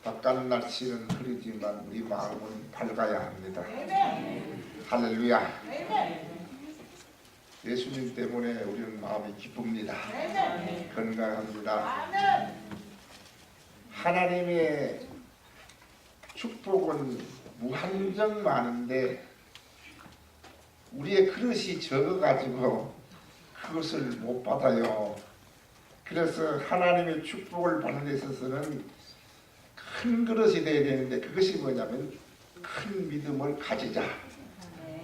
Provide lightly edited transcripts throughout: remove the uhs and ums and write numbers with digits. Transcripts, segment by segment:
바깥 날씨는 흐리지만 우리 마음은 밝아야 합니다. 할렐루야. 예수님 때문에 우리는 마음이 기쁩니다. 건강합니다. 하나님의 축복은 무한정 많은데 우리의 그릇이 적어가지고 그것을 못 받아요. 그래서 하나님의 축복을 받는 데 있어서는 큰 그릇이 되어야 되는데 그것이 뭐냐면 큰 믿음을 가지자.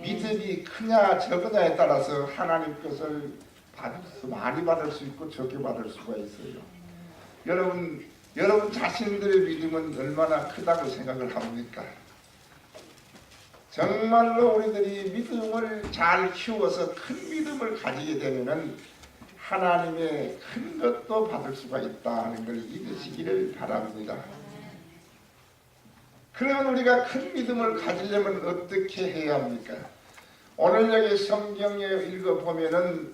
믿음이 크냐 적으냐에 따라서 하나님 것을 많이 받을 수 있고 적게 받을 수가 있어요. 여러분 자신들의 믿음은 얼마나 크다고 생각을 합니까? 정말로 우리들이 믿음을 잘 키워서 큰 믿음을 가지게 되면은 하나님의 큰 것도 받을 수가 있다는 걸 믿으시기를 바랍니다. 그러면 우리가 큰 믿음을 가지려면 어떻게 해야 합니까? 오늘 여기 성경에 읽어보면은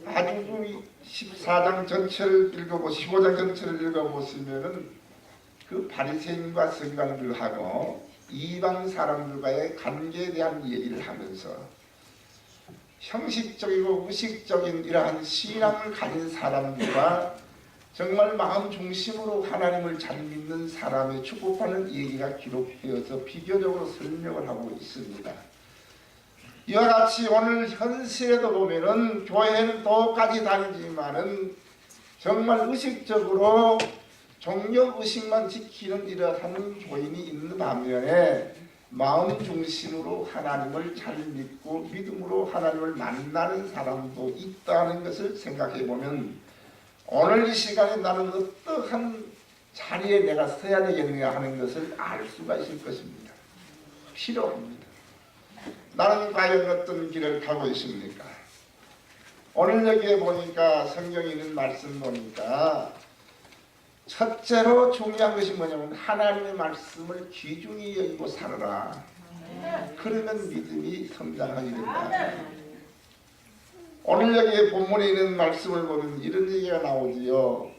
아주 14장 전체를 읽어보시고 15장 전체를 읽어보시면은 그 바리새인과 서기관들하고 이방 사람들과의 관계에 대한 얘기를 하면서 형식적이고 무식적인 이러한 신앙을 가진 사람들과 정말 마음 중심으로 하나님을 잘 믿는 사람의 축복하는 얘기가 기록되어서 비교적으로 설명을 하고 있습니다. 이와 같이 오늘 현실에도 보면은 교회는 똑같이 다니지만은 정말 의식적으로 종교의식만 지키는 이러한 교인이 있는 반면에 마음 중심으로 하나님을 잘 믿고 믿음으로 하나님을 만나는 사람도 있다는 것을 생각해 보면 오늘 이 시간에 나는 어떠한 자리에 내가 서야 되겠느냐 하는 것을 알 수가 있을 것입니다. 필요합니다. 나는 과연 어떤 길을 가고 있습니까? 오늘 여기에 보니까 성경에 있는 말씀 보니까 첫째로 중요한 것이 뭐냐면 하나님의 말씀을 귀중히 여기고 살아라. 그러면 믿음이 성장하게 된다. 오늘 여기 본문에 있는 말씀을 보면 이런 얘기가 나오지요.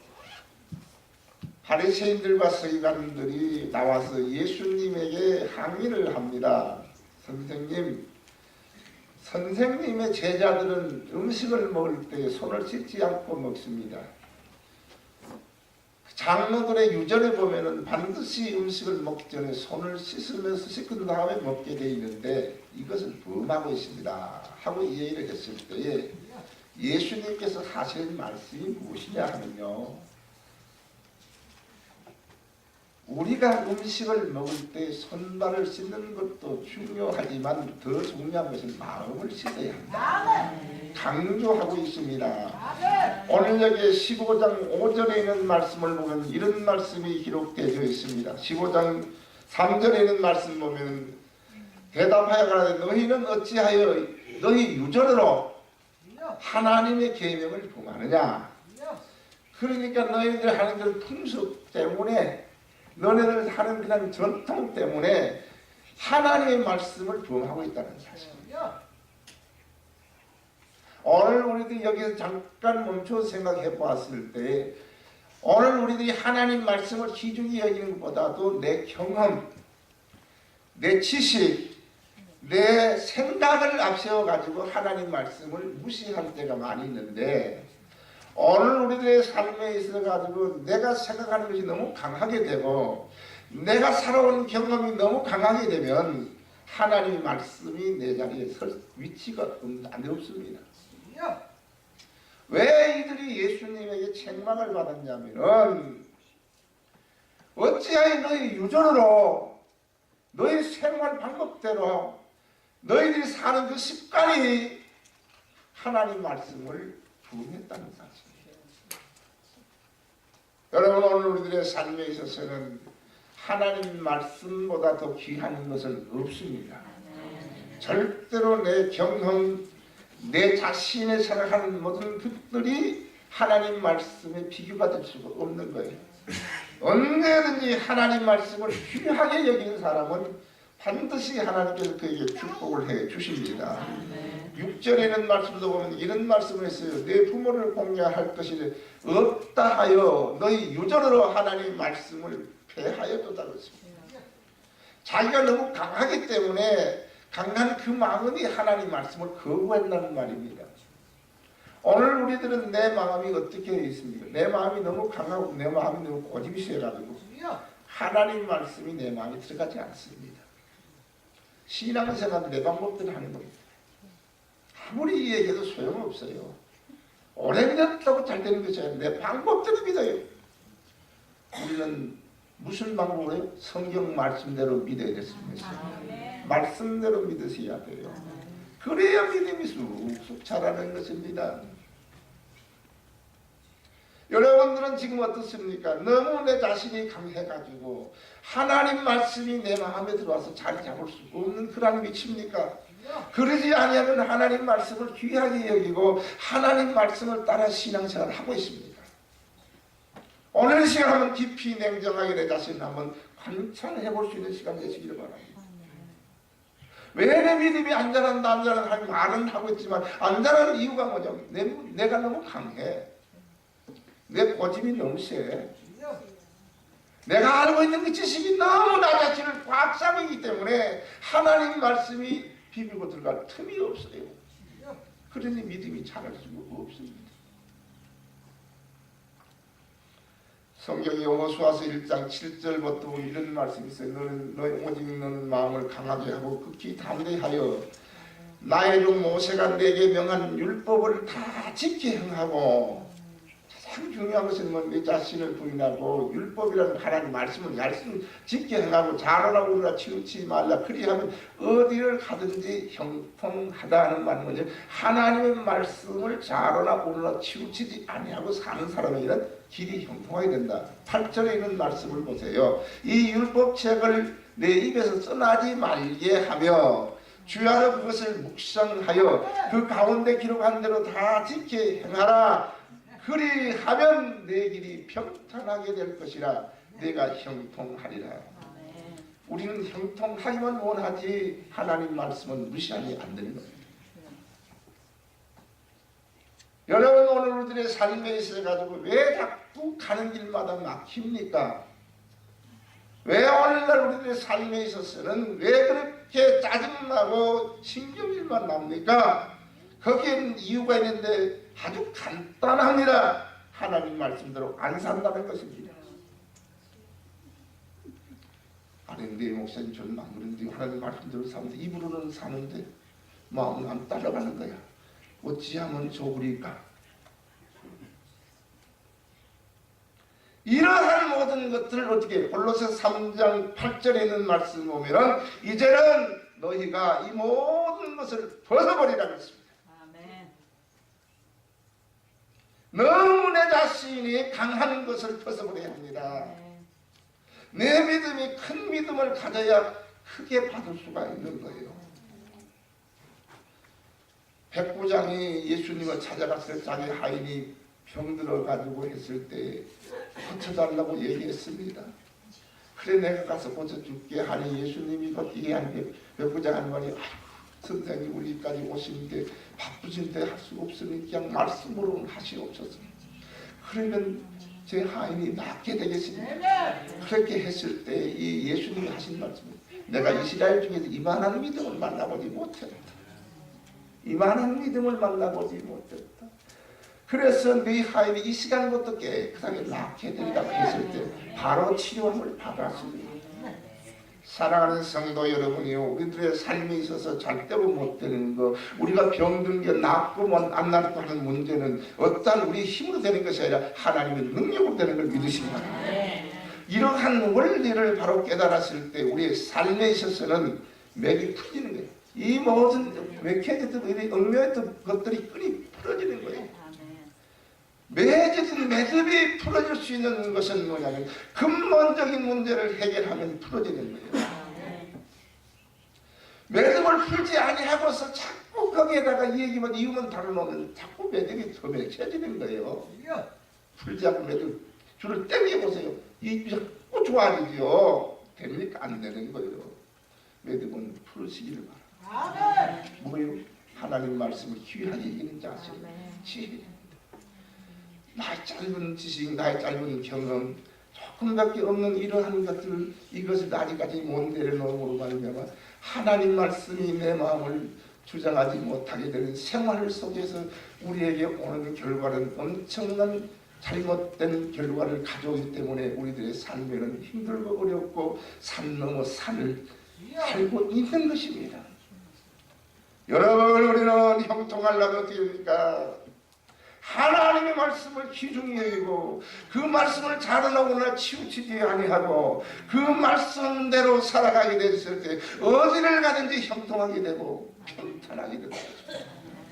바리새인들과 서기관들이 나와서 예수님에게 항의를 합니다. 선생님의 제자들은 음식을 먹을 때 손을 씻지 않고 먹습니다. 장로들의 유전에 보면은 반드시 음식을 먹기 전에 손을 씻으면서 씻은 다음에 먹게 되어 있는데 이것을 범하고 있습니다 하고 이 얘기를 했을 때에 예수님께서 하시는 말씀이 무엇이냐 하면요, 우리가 음식을 먹을 때 손발을 씻는 것도 중요하지만 더 중요한 것은 마음을 씻어야 한다. 강조하고 있습니다. 오늘 여기 15장 5절에 있는 말씀을 보면 이런 말씀이 기록되어 있습니다. 15장 3절에 있는 말씀 보면 대답하여 가라되 너희는 어찌하여 너희 유전으로 하나님의 계명을 범하느냐. 그러니까 너희들 하는 그 풍습 때문에 너네들 하는 그냥 전통 때문에 하나님의 말씀을 범하고 있다는 사실입니다. 오늘 우리들이 여기서 잠깐 멈춰 생각해 보았을 때 오늘 우리들이 하나님 말씀을 귀중히 여기는 것보다도 내 경험, 내 지식, 내 생각을 앞세워 가지고 하나님 말씀을 무시할 때가 많이 있는데 오늘 우리들의 삶에 있어 가지고 내가 생각하는 것이 너무 강하게 되고 내가 살아온 경험이 너무 강하게 되면 하나님의 말씀이 내 자리에 설 위치가 없습니다. 왜 이들이 예수님에게 책망을 받았냐면은 어찌하여 너희 유전으로 너희 생활 방법대로 너희들이 사는 그 습관이 하나님 말씀을 부인했다는 사실이에요. 여러분 오늘 우리들의 삶에 있어서는 하나님 말씀보다 더 귀한 것은 없습니다. 절대로 내 경험, 내 자신의 생각하는 모든 것들이 하나님 말씀에 비교가 될 수가 없는 거예요. 언제든지 하나님 말씀을 귀하게 여기는 사람은 반드시 하나님께서 그에게 축복을 해 주십니다. 6절에는 말씀도 보면 이런 말씀을 했어요. 내 부모를 공경할 것이 없다 하여 너희 유전으로 하나님의 말씀을 패하여 도달했습니다. 자기가 너무 강하기 때문에 강한 그 마음이 하나님 말씀을 거부한다는 말입니다. 오늘 우리들은 내 마음이 어떻게 있습니까? 내 마음이 너무 강하고 내 마음이 너무 고집이 세가지고 하나님 말씀이 내 마음에 들어가지 않습니다. 신앙생활은 내 방법대로 하는 겁니다. 아무리 얘기해도 소용없어요. 오래 믿었다고 잘 되는 것이 아니라 내 방법대로 믿어요. 우리는 무슨 방법으로 해요? 성경 말씀대로 믿어야 됐습니다. 말씀대로 믿으셔야 돼요. 그래야 믿음이 쑥쑥 자라는 것입니다. 여러분들은 지금 어떻습니까? 너무 내 자신이 강해가지고 하나님 말씀이 내 마음에 들어와서 자리 잡을 수 없는 그런 위치입니까? 그러지 아니하면 하나님 말씀을 귀하게 여기고 하나님 말씀을 따라 신앙생활을 하고 있습니다. 오늘 시간 한번 깊이 냉정하게 내 자신을 한번 관찰해 볼 수 있는 시간 되시기를 바랍니다. 왜 내 믿음이 안 자란다 안 자란다 하는 말은 하고 있지만 안 자라는 이유가 뭐냐면 내가 너무 강해. 내 고집이 너무 세. 내가 알고 있는 그 지식이 너무 나 자신을 꽉 잡이기 때문에 하나님 말씀이 비비고 들어갈 틈이 없어요. 그러니 믿음이 자랄 수가 없습니다. 성경이 여호수아서 1장 7절부터 이런 말씀이 있어요. 너는 마음을 강하게 하고 극히 담대하여 나의 종 모세가 내게 명한 율법을 다 지켜 행하고, 가장 중요한 것은 내 자신을 부인하고 율법이라는 하나님 말씀을 열심히 지켜 행하고 자로나 우르나 치우치지 말라. 그리하면 어디를 가든지 형통하다 하는 말은 뭐죠? 하나님의 말씀을 자로나 우르나 치우치지 아니하고 사는 사람은 이런 길이 형통하게 된다. 8절에 있는 말씀을 보세요. 이 율법책을 내 입에서 떠나지 말게 하며 주야로 그것을 묵상하여 그 가운데 기록한 대로 다 지켜 행하라. 그리하면 내 길이 평탄하게 될 것이라. 내가 형통하리라. 우리는 형통하기만 원하지 하나님 말씀은 무시하지 않는 겁니다. 여러분, 오늘 우리들의 삶에 있어가지고 왜 자꾸 가는 길마다 막힙니까? 왜 오늘날 우리들의 삶에 있어서는 왜 그렇게 짜증나고 신경질만 납니까? 거기에는 이유가 있는데 아주 간단합니다. 하나님 말씀대로 안 산다는 것입니다. 아닌데 목사님 저는 안 그런데 하나님 말씀대로 사는데 입으로는 사는데 마음은 안 따라가는 거야. 어찌하면 좋으리까? 이러한 모든 것들을 어떻게 골로새 3장 8절에 있는 말씀 보면 이제는 너희가 이 모든 것을 벗어버리라고 했습니다. 아멘. 너무 내 자신이 강한 것을 벗어버려야 합니다. 아멘. 내 믿음이 큰 믿음을 가져야 크게 받을 수가 있는 거예요. 백부장이 예수님을 찾아갔을 때 자기 하인이 병들어가지고 했을 때 고쳐달라고 얘기했습니다. 그래 내가 가서 고쳐줄게 하니 예수님이 거기에 하는데 백부장 하는 말이 선생님 우리까지 오시는데 바쁘신데 할 수가 없으니 그냥 말씀으로는 하시옵소서. 그러면 제 하인이 낫게 되겠습니다. 그렇게 했을 때 이 예수님이 하신 말씀은 내가 이스라엘 중에서 이만한 믿음을 만나보지 못했다. 이만한 믿음을 만나보지 못했다. 그래서 네 하인이 이 시간부터 깨끗하게 낫게 되리라고 했을 때 바로 치료함을 받았습니다. 사랑하는 성도 여러분이요, 우리들의 삶에 있어서 절대로 못 되는 거, 우리가 병든 게 낫고 안 낫고 하는 문제는 어떠한 우리 힘으로 되는 것이 아니라 하나님의 능력으로 되는 걸 믿으시기 바랍니다. 이러한 원리를 바로 깨달았을 때 우리의 삶에 있어서는 맥이 풀리는 거예요. 이 모든 맥혀졌던 얽매였던 것들이 끈이 풀어지는 거예요. 매해진 매듭이 풀어질 수 있는 것은 뭐냐면 근본적인 문제를 해결하면 풀어지는 거예요. 매듭을 풀지 아니하고서 자꾸 거기에다가 얘기만 이유만 다루면 자꾸 매듭이 더 맺혀지는 거예요. 풀지 않고 매듭 줄을 당겨보세요. 이 자꾸 좋아지죠. 됩니까? 안 되는 거예요. 매듭은 풀으시기를 바랍니다. 뭐예요? 하나님 말씀을 귀하게 이기는 자세. 지혜. 나의 짧은 지식, 나의 짧은 경험, 조금밖에 없는 이러한 것들, 이것을 아직까지 못 내려놓음으로 말미암아 하나님 말씀이 내 마음을 주장하지 못하게 되는 생활 속에서 우리에게 오는 결과는 엄청난 잘못된 결과를 가져오기 때문에 우리들의 삶에는 힘들고 어렵고 산 넘어 산을 살고 있는 것입니다. 여러분, 우리는 형통하려면 어떻게 합니까? 하나님의 말씀을 귀중히 여기고 그 말씀을 자르나오나 치우치지 아니하고 그 말씀대로 살아가게 됐을 때 어디를 가든지 형통하게 되고 평탄하게 된다.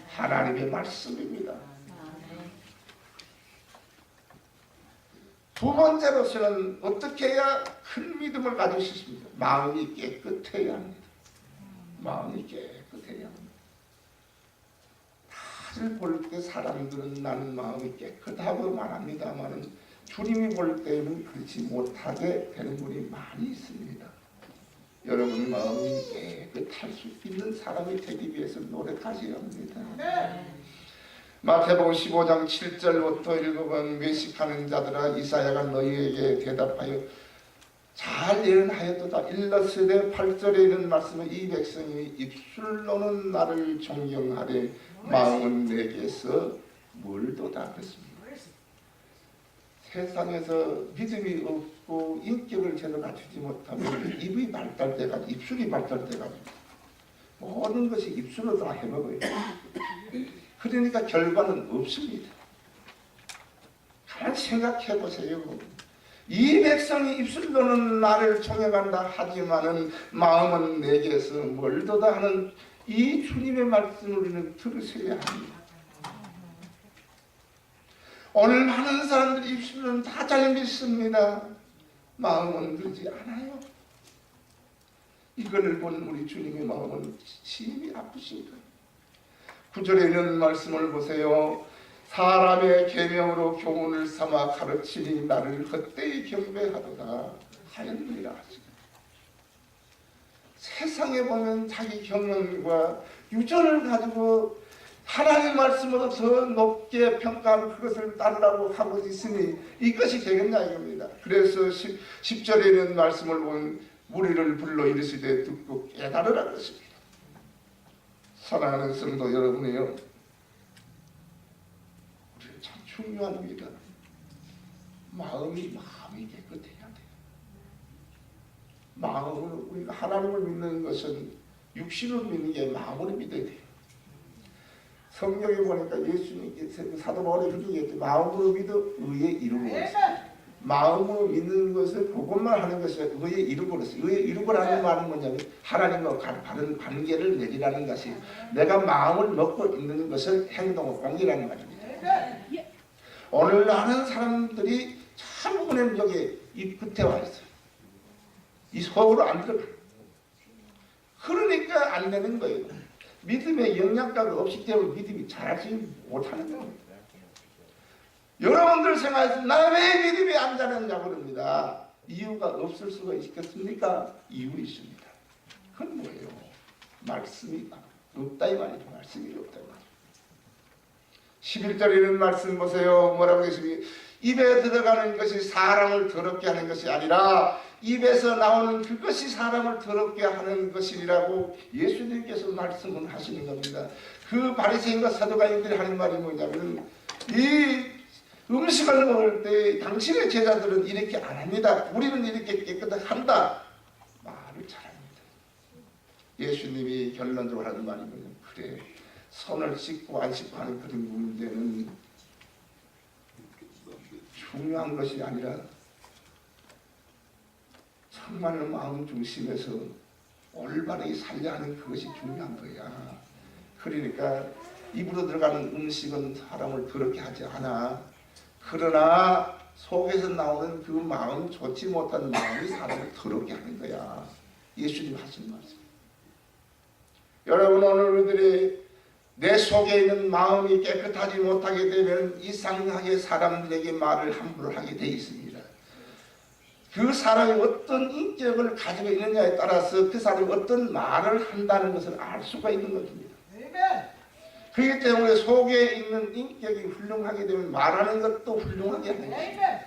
하나님의 말씀입니다. 두 번째로서는 어떻게 해야 큰 믿음을 가질 수 있습니까? 마음이 깨끗해야 합니다. 마음이 깨끗해야 합니다. 다들 볼 때 사람들은 나는 마음이 깨끗하고 말합니다만 주님이 볼 때는 그렇지 못하게 되는 분이 많이 있습니다. 여러분, 마음이 깨끗할 수 있는 사람이 되기 위해서 노력하셔야 합니다. 마태복음 15장 7절부터 읽어본 외식하는 자들아, 이사야가 너희에게 대답하여 잘 예언하였도다. 일러스되 8절에 있는 말씀은 이 백성이 입술로는 나를 존경하되 마음은 내게서 멀도다 그랬습니다. 세상에서 믿음이 없고 인격을 제대로 갖추지 못하면 입이 발달돼가지고 입술이 발달돼가지고 모든 것이 입술로 다 해먹어요. 그러니까 결과는 없습니다. 가만 생각해 보세요. 이 백성이 입술로는 나를 존경한다 하지만은 마음은 내게서 멀도다 하는 이 주님의 말씀을 우리는 들으셔야 합니다. 오늘 많은 사람들이 입술로는 다 잘 믿습니다. 마음은 그러지 않아요. 이거를 본 우리 주님의 마음은 심히 아프신 거예요. 9절에 있는 말씀을 보세요. 사람의 계명으로 교훈을 삼아 가르치니 나를 헛되이 경배하도다 하였느니라 하시고, 세상에 보면 자기 경영과 유전을 가지고 하나님 말씀으로 더 높게 평가하고 그것을 따르라고 하고 있으니 이것이 되겠냐 이겁니다. 그래서 10절에 있는 말씀을 보면 무리를 불러 이르시되 듣고 깨달으라 그랬습니다. 사랑하는 성도 여러분이요, 우리는 참 중요합니다. 마음이 깨끗해야 돼요. 마음으로 우리가 하나님을 믿는 것은 육신을 믿는 게 마음으로 믿어야 돼요. 성경에 보니까 예수님께서 사도 바울이 그렇게 얘기했죠. 마음으로 믿어 의에 이루고 마음으로 믿는 것을 그것만 하는 것이 의에 이루고로서, 의에 이루고라는 말은 뭐냐면 하나님과 바른 관계를 맺으라는 것이 내가 마음을 먹고 있는 것을 행동을 옮기라는 말입니다. 오늘 많은 사람들이 참 은혜력에 이 끝에 와 있어요. 이 속으로 안 들어가. 그러니까 안 되는 거예요. 믿음의 영양가가 없기 때문에 믿음이 자라지 못하는 겁니다. 여러분들 생각해서 나 왜 믿음이 안 자랐냐 그럽니다. 이유가 없을 수가 있겠습니까? 이유 있습니다. 그건 뭐예요? 말씀이 없다 이 말이죠. 말씀이 없다 이 말이죠. 11절에 있는 말씀 보세요. 뭐라고 했습니까? 입에 들어가는 것이 사람을 더럽게 하는 것이 아니라 입에서 나오는 그것이 사람을 더럽게 하는 것이라고 예수님께서 말씀을 하시는 겁니다. 그 바리새인과 사두가인들이 하는 말이 뭐냐면 이 음식을 먹을 때 당신의 제자들은 이렇게 안 합니다. 우리는 이렇게 깨끗하게 한다. 말을 잘합니다. 예수님이 결론적으로 하는 말이 뭐냐면 그래, 손을 씻고 안 씻고 하는 그런 문제는 중요한 것이 아니라 정말로 마음 중심에서 올바르게 살려 하는 그것이 중요한 거야. 그러니까 입으로 들어가는 음식은 사람을 더럽게 하지 않아. 그러나 속에서 나오는 그 마음, 좋지 못한 마음이 사람을 더럽게 하는 거야. 예수님 하신 말씀. 여러분, 오늘 우리들이 내 속에 있는 마음이 깨끗하지 못하게 되면 이상하게 사람들에게 말을 함부로 하게 돼 있습니다. 그 사람이 어떤 인격을 가지고 있느냐에 따라서 그 사람이 어떤 말을 한다는 것을 알 수가 있는 것입니다. 그렇기 때문에 속에 있는 인격이 훌륭하게 되면 말하는 것도 훌륭하게 하는 것입니다.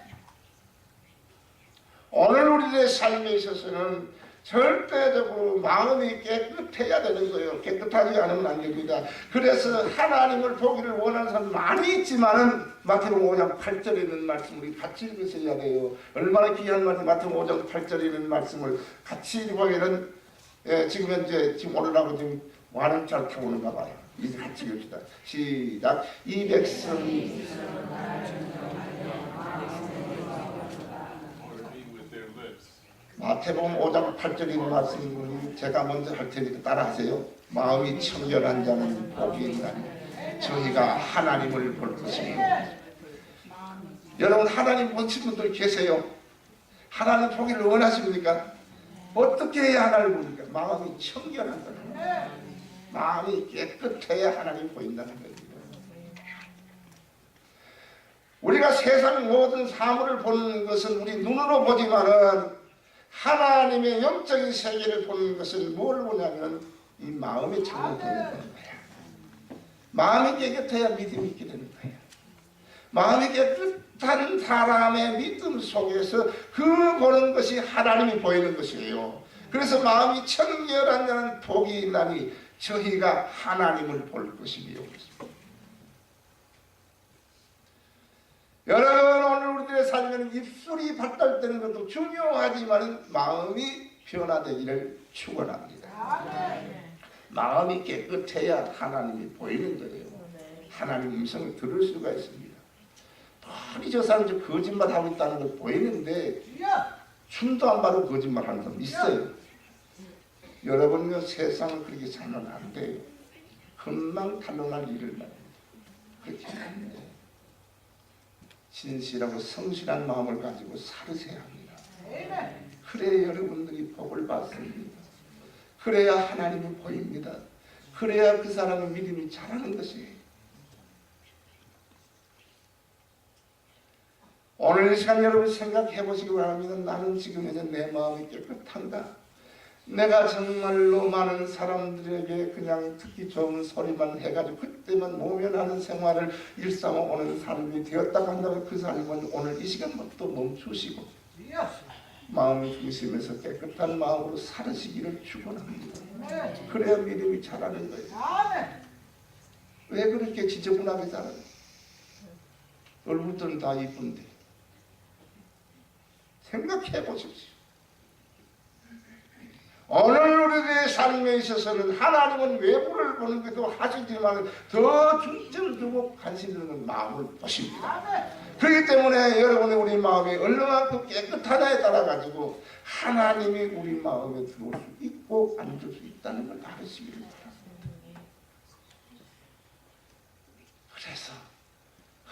오늘 우리의 삶에 있어서는 절대적으로 마음이 깨끗해야 되는 거예요. 깨끗하지 않으면 안 됩니다. 그래서 하나님을 보기를 원하는 사람 많이 있지만은 마태복음 5장 8절에 있는 말씀 우리 같이 읽으셔야 돼요. 얼마나 귀한 말씀. 마태복음 5장 8절에 있는 말씀을 같이 읽으면은 지금 현재 지금 오늘하고 지금 많은 잘 타고 오는가 봐요. 이제 같이 읽읍시다. 시작. 이 백성이 마태복음 5장 8절에 있는 말씀을 제가 먼저 할 테니까 따라하세요. 마음이 청결한 자는 복이 있나니 저희가 하나님을 볼 것입니다. 여러분 하나님 보신 분들 계세요? 하나님 보기를 원하십니까? 어떻게 해야 하나님을 봅니까? 마음이 청결한 거예요. 마음이 깨끗해야 하나님 보인다는 거예요. 우리가 세상 모든 사물을 보는 것은 우리 눈으로 보지만은 하나님의 영적인 세계를 보는 것은 뭘 보냐면 이 마음이 잘못되는 거야. 마음이 깨끗해야 믿음이 있게 되는 거야. 마음이 깨끗한 사람의 믿음 속에서 그 보는 것이 하나님이 보이는 것이에요. 그래서 마음이 청결한 자는 복이 있나니 저희가 하나님을 볼 것이며. 여러분 오늘 우리들의 삶에는 입술이 발달되는 것도 중요하지만 마음이 변화되기를 축원합니다. 마음이 깨끗해야 하나님이 보이는 거예요. 하나님 음성을 들을 수가 있습니다. 아니 저 사람 저 거짓말하고 있다는 걸 보이는데 춤도 안 바로 거짓말하는 사람 있어요. 여러분은 세상을 그렇게 살면 안 돼요. 금방 탄로날 일을 말합니다. 그렇게 안 돼요. 진실하고 성실한 마음을 가지고 살으셔야 합니다. 그래야 여러분들이 복을 받습니다. 그래야 하나님이 보입니다. 그래야 그 사람의 믿음이 자라는 것이에요. 오늘 이 시간 여러분 생각해 보시기 바랍니다. 나는 지금 현재 내 마음이 깨끗한가? 내가 정말로 많은 사람들에게 그냥 듣기 좋은 소리만 해가지고 그때만 모면하는 생활을 일삼아 오는 삶이 되었다 한다면 그 삶은 오늘 이 시간부터 멈추시고 마음의 중심에서 깨끗한 마음으로 살으시기를 축원합니다. 그래야 믿음이 자라는 거예요. 왜 그렇게 지저분하게 자라요? 얼굴들은 다 이쁜데 생각해 보십시오. 오늘 우리의 삶에 있어서는 하나님은 외부를 보는 것도 하시지만 더 중점을 두고 관심 있는 마음을 보십니다. 그렇기 때문에 여러분의 우리 마음이 얼마만큼 깨끗하다에 따라 가지고 하나님이 우리 마음에 들어올 수 있고 안 들 수 있다는 걸 알으시기를 바랍니다. 그래서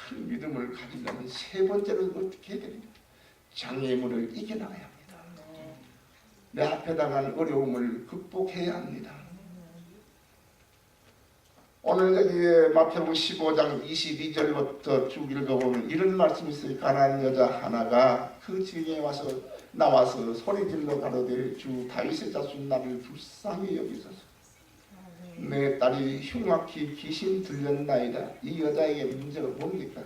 큰 믿음을 가지려면 세 번째로 어떻게 해야 됩니까? 장애물을 이겨나가야 합니다. 내 앞에 당한 어려움을 극복해야 합니다. 오늘 여기에 마태복음 15장 22절부터 쭉 읽어보면 이런 말씀이 있어요. 가난한 여자 하나가 그 집에 나와서 소리질러 가로되 주 다윗의 자손 나를 불쌍히 여기소서. 내 딸이 흉악히 귀신 들렸나이다. 이 여자에게 문제가 뭡니까?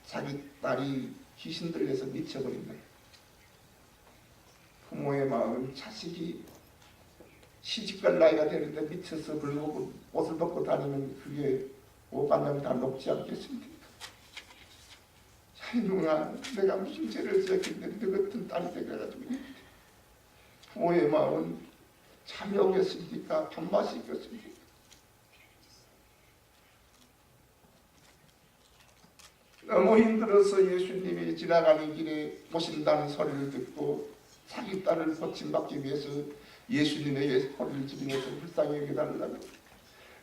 자기 딸이 귀신 들려서 미쳐버린 거예요. 부모의 마음은 자식이 시집갈 나이가 되는데 미쳐서 불고 옷을 벗고 다니면 그게 오반장이 다 높지 않겠습니까? 자이누나 내가 무슨 죄를 지었길래 너 같은 딸이 되어가지고 부모의 마음은 잠이 오겠습니까? 밥맛이 있겠습니까? 너무 힘들어서 예수님이 지나가는 길에 오신다는 소리를 듣고 자기 딸을 고침받기 위해서 예수님의 허리를 지면서 불쌍히 여겨달라고.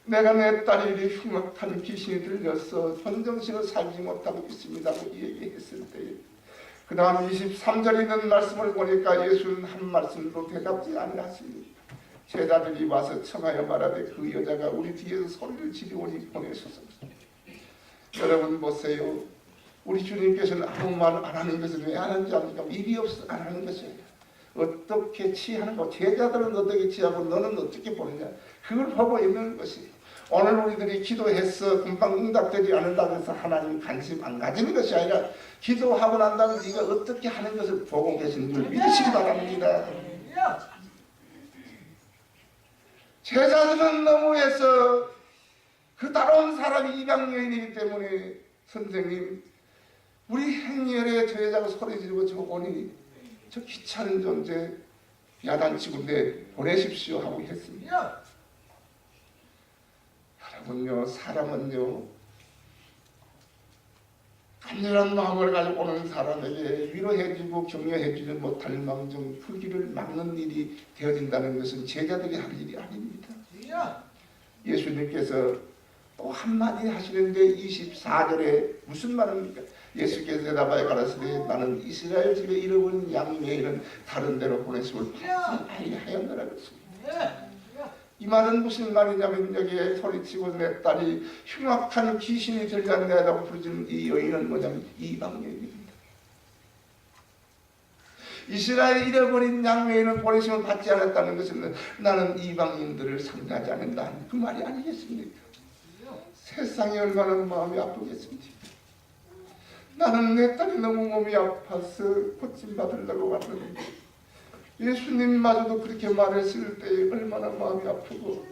내가 내 딸이 흉악한 귀신이 들려서 본정신을 살지 못하고 있습니다고 얘기했을 때에 그 다음 23절에 있는 말씀을 보니까 예수는 한 말씀도 대답지 아니하십니다. 제자들이 와서 청하여 말하되 그 여자가 우리 뒤에서 소리를 지르오니 보내소서. 여러분 보세요. 우리 주님께서는 아무 말 안 하는 것을 왜 안 하는지 압니까? 입이 없어 안 하는 것이에요. 어떻게 취하는 거, 제자들은 어떻게 취하고 너는 어떻게 보느냐, 그걸 보고 있는 것이에요. 오늘 우리들이 기도해서 금방 응답되지 않는다고 해서 하나님 관심 안 가지는 것이 아니라 기도하고 난 다음에 네가 어떻게 하는 것을 보고 계시는 줄 믿으시기 바랍니다. 제자들은 너무해서 그 다른 사람이 입양 여인이기 때문에 선생님 우리 행렬에 저 여자가 소리 지르고 저 오니 저 귀찮은 존재 야단치고 보내십시오 하고 했습니다. 여러분요, 사람은요 간절한 마음을 가지고 오는 사람에게 위로해주고 격려해주지 못할 망정 그 길을 막는 일이 되어진다는 것은 제자들이 할 일이 아닙니다. 예수님께서 또 한마디 하시는데 24절에 무슨 말입니까? 예수께서 대답하여 가라사대 나는 이스라엘 집에 잃어버린 양 외에는 다른 데로 보내심을 받지 아니하였노라 그랬습니다. 이 말은 무슨 말이냐면 여기에 소리치고 내 딸이 흉악한 귀신이 들려내다고 부르짖는 이 여인은 뭐냐면 이방 여인입니다. 이스라엘 잃어버린 양 외에는 보내심을 받지 않았다는 것은 나는 이방인들을 상대하지 않는다 그 말이 아니겠습니까? 세상이 얼마나 마음이 아프겠습니까? 나는 내 딸이 너무 몸이 아파서 고침받으려고 왔는데 예수님마저도 그렇게 말했을 때 얼마나 마음이 아프고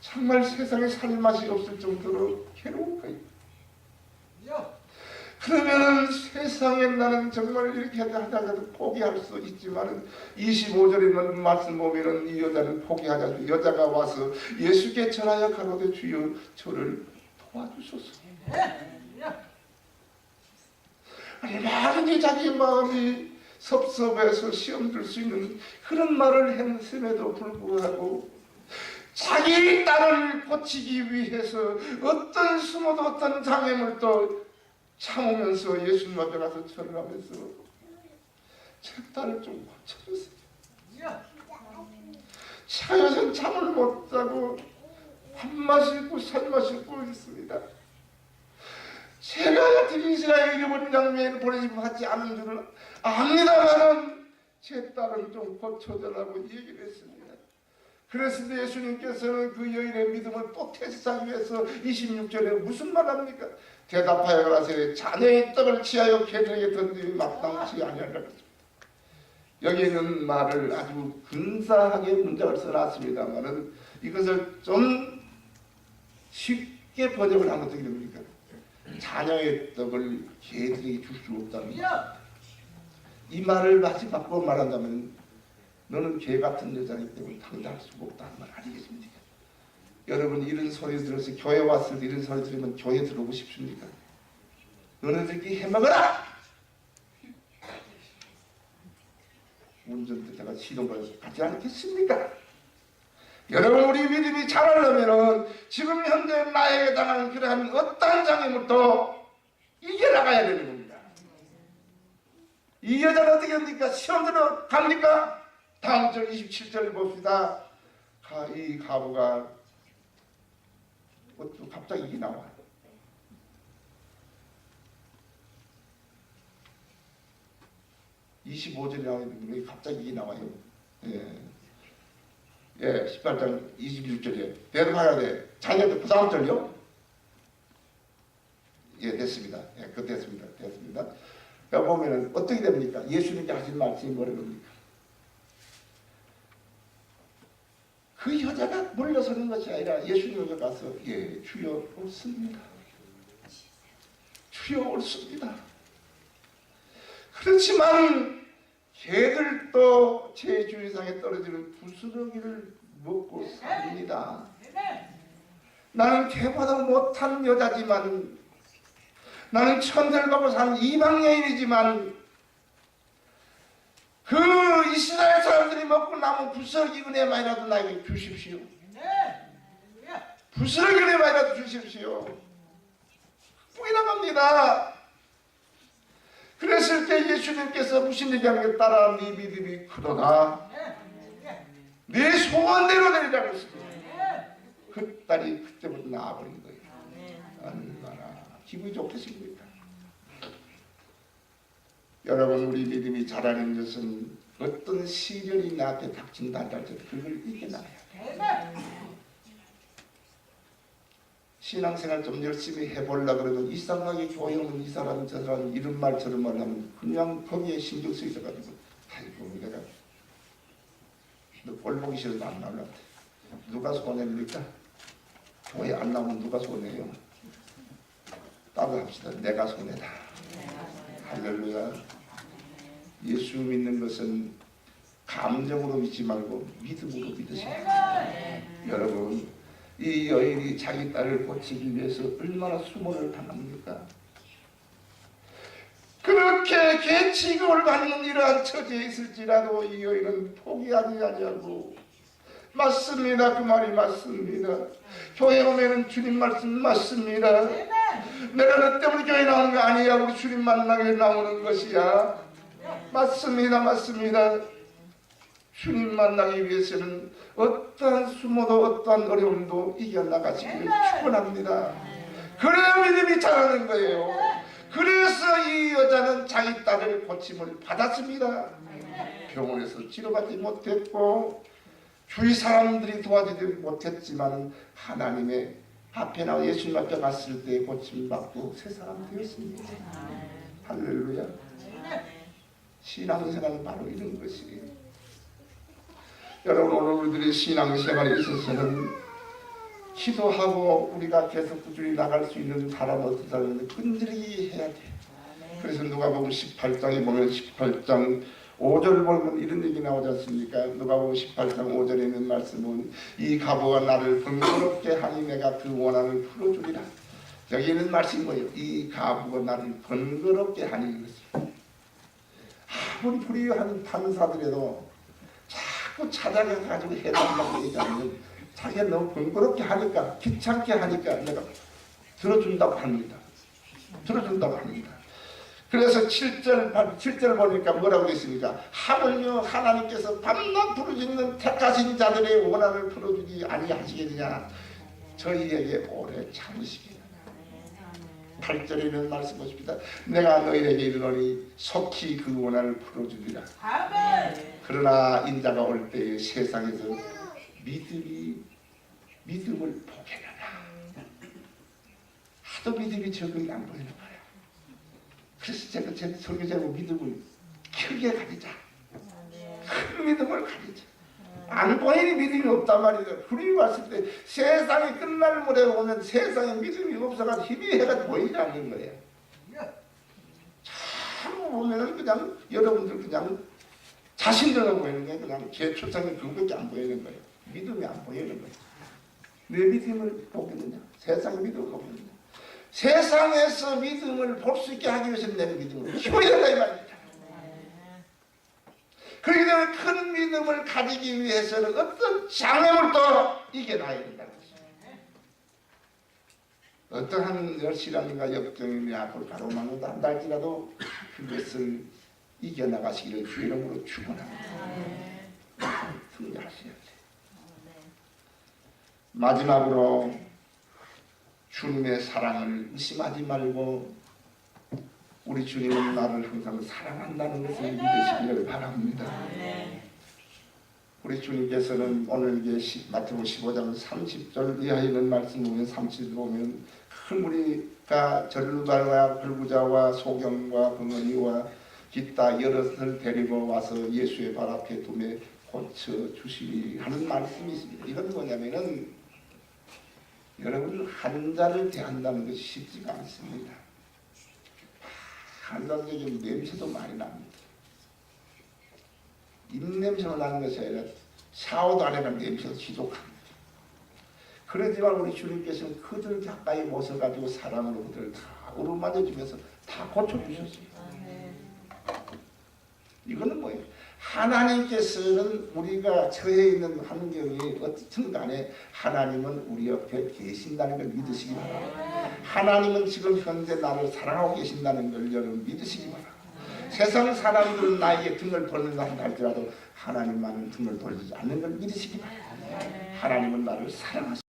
정말 세상에 살 맛이 없을 정도로 괴로울 거예요. 그러면 세상에 나는 정말 이렇게 하다가도 포기할 수 있지만 25절에 있는 말씀 보면 이 여자는 포기하자 여자가 와서 예수께 전하여 가로되 주여 저를 도와주소서. 얼마든지 자기 마음이 섭섭해서 시험 들 수 있는 그런 말을 했음에도 불구하고 자기 딸을 고치기 위해서 어떤 숨어도 어떤 장애물도 참으면서 예수님 앞에 가서 절을 하면서 제 딸을 좀 고쳐주세요. 제가 요즘 잠을 못 자고 밥맛 있고 살맛 있고 있습니다. 제가 같은 이스라엘 잃어버린 장면을 보내지 받지 않은 줄은 압니다만은 제 딸을 좀 고쳐달라고 얘기를 했습니다. 그랬을 때 예수님께서는 그 여인의 믿음을 또 테스트하기 위해서 26절에 무슨 말 합니까? 대답하여 가라사대 자녀의 떡을 취하여 개들에게 던지기 마땅치 아니하리라 그랬습니다. 여기 있는 말을 아주 근사하게 문장을 써놨습니다만은 이것을 좀 쉽게 번역을 한 어떻게 됩니까? 자녀의 떡을 개들에게 줄 수 없다는 것. 이 말을 다시 바꾸어 말한다면 너는 개 같은 여자이기 때문에 당장할 수가 없다는 말 아니겠습니까? 여러분 이런 소리 들어서 교회 왔을 때 이런 소리 들으면 교회 들어오고 싶습니까? 너네들끼리 해먹어라! 운전대가 시동을 갖지 않겠습니까? 여러분 우리 믿음이 자라려면 지금 현재 나에게 당하는 그러한 어떠한 장애물도 이겨나가야 되는 겁니다. 이 여자는 어떻게 합니까? 시험 들어갑니까? 다음 절 27절을 봅시다. 이 가부가 갑자기 이게 나와요. (25절이) 나오는데 갑자기 이게 나와요. 예, 18장 26절에 대답하되 자녀들 그 다음 절요? 예, 됐습니다. 예, 그 됐습니다. 여기 보면은 어떻게 됩니까? 예수님께 하신 말씀이 뭐랍니까? 그 여자가 물러서는 것이 아니라 예수님께 가서 예, 주여 옳습니다. 주여 옳습니다. 그렇지만 개들도 제 주위상에 떨어지는 부스러기를 먹고 삽니다. 나는 개보다 못한 여자지만 나는 천대를 받고 산 이방여인이지만 그 이스라엘 사람들이 먹고 남은 부스러기 은혜만이라도 나에게 주십시오. 부스러기 은혜만이라도 주십시오. 뿌이 나갑니다. 그랬을 때 예수님께서 무슨 얘기하는 게 따라 네 믿음이 크도다. 네 소원대로 되리라고 했습니다. 그 딸이 그때부터 나아버린 거예요. 얼마나 기분이 좋겠습니까? 여러분 우리 믿음이 자라는 것은 어떤 시련이 나한테 닥친다 할지라도 그걸 이겨나가야 돼요. 신앙생활 좀 열심히 해보려고 그래도 이상하게 교회 오면 이 사람 저 사람 이런 말 저런 말 하면 그냥 거기에 신경 쓰이셔가지고 아이고 내가 너 꼴 보기 싫어도 안 나올란다. 누가 손해입니까? 교회 안 나오면 누가 손해요? 따로 합시다. 내가 손해다. 할렐루야. 예수 믿는 것은 감정으로 믿지 말고 믿음으로 믿으시라. 여러분, 이 여인이 자기 딸을 고치기 위해서 얼마나 수모를 당합니까? 그렇게 개취급을 받는 이러한 처지에 있을지라도 이 여인은 포기하지 아니하고 맞습니다. 그 말이 맞습니다. 교회 오면은 주님 말씀 맞습니다. 내가 너 때문에 교회 나오는 거 아니야. 우리 주님 만나게 나오는 것이야. 맞습니다. 맞습니다. 주님 만나기 위해서는 어떠한 수모도 어떠한 어려움도 이겨나가시기를 축원합니다. 그래야 믿음이 자라는 거예요. 그래서 이 여자는 자기 딸을 고침을 받았습니다. 병원에서 치료받지 못했고 주위 사람들이 도와주지 못했지만 하나님의 앞에 나와 예수님 앞에 갔을 때 고침받고 새 사람 되었습니다. 할렐루야. 신앙생활은 바로 이런 것이에요. 여러분, 오늘 우리들의 신앙생활에 있어서는 기도하고 우리가 계속 꾸준히 나갈 수 있는 사람 어떤 사람인데 끈질기게 해야 돼. 그래서 누가복음 18장에 보면 18장 5절 보면 이런 얘기 나오지 않습니까? 누가복음 18장 5절에 있는 말씀은 이 가부가 나를 번거롭게 하니 내가 그 원한을 풀어주리라. 여기 있는 말씀이 뭐예요? 이 가부가 나를 번거롭게 하니 이것이. 아무리 불의한 판사들에도 자꾸 찾아가가지고 해달라고 얘기하면 자기가 너무 번거롭게 하니까 귀찮게 하니까 내가 들어준다고 합니다. 들어준다고 합니다. 그래서 7절 보니까 뭐라고 되어 있습니까? 하물며 하나님께서 밤낮 부르짖는 택하신 자들의 원한을 풀어주지 아니하시겠느냐. 저희에게 오래 참으시기를. 8절에 있는 말씀 보십니다. 내가 너희에게 이르노니 속히 그 원한을 풀어주리라. 그러나 인자가 올 때에 세상에서 믿음을 포기하느냐. 하도 믿음이 적응이 안 보이는 거야. 그래서 제가 제 설교자고 믿음을 크게 가지자. 큰 믿음을 가지자. 안 보이는 믿음이 없단 말이죠. 불이 왔을 때 세상이 끝날 무렵에 오면 세상에 믿음이 없어가 희미해가 보이지 않는 거예요. 참 보면은 그냥 여러분들 그냥 자신들은 보이는 게 그냥 제 초상에 그것밖에 안 보이는 거예요. 믿음이 안 보이는 거예요. 내 믿음을 보겠느냐? 세상의 믿음을 보겠느냐? 세상에서 믿음을 볼 수 있게 하기 위해서는 내 믿음을 키워야 된다 이 말입니다. 그렇기 때문에 큰 믿음을 가지기 위해서는 어떤 장애물도 이겨놔야 된다는 것입니다. 어떠한 열시라든가 역경이나 앞으로 가로막는다 한다 할지라도 그것을 이겨나가시기를 주 이름으로 축원합니다. 승리하셔야지. 마지막으로 주님의 사랑을 의심하지 말고 우리 주님은 나를 항상 사랑한다는 것을 믿으시기를 바랍니다. 우리 주님께서는 오늘 마태복음 15장 30절 이하에 있는 말씀 보면 30절 보면 큰 무리가 전루달과 불구자와 소경과 병원이와 기타 여럿을 데리고 와서 예수의 발 앞에 두매 고쳐주시리 하는 말씀이 있습니다. 이건 뭐냐면은 여러분 환자를 대한다는 것이 쉽지가 않습니다. 환자들에게 냄새도 많이 납니다. 입냄새가 나는 것이 아니라 샤워도 안 해가 냄새가 지독합니다. 그러지만 우리 주님께서는 그들 가까이 모셔가지고 사랑으로 그들을 다 어루만져주면서 다 고쳐주셨습니다. 이거는 뭐예요? 하나님께서는 우리가 처해 있는 환경이 어떻든 간에 하나님은 우리 옆에 계신다는 걸 믿으시기 바랍니다. 하나님은 지금 현재 나를 사랑하고 계신다는 걸 여러분 믿으시기 바랍니다. 세상 사람들은 나에게 등을 돌린다 할지라도 하나님만은 등을 돌리지 않는 걸 믿으시기 바랍니다. 하나님은 나를 사랑하십니다.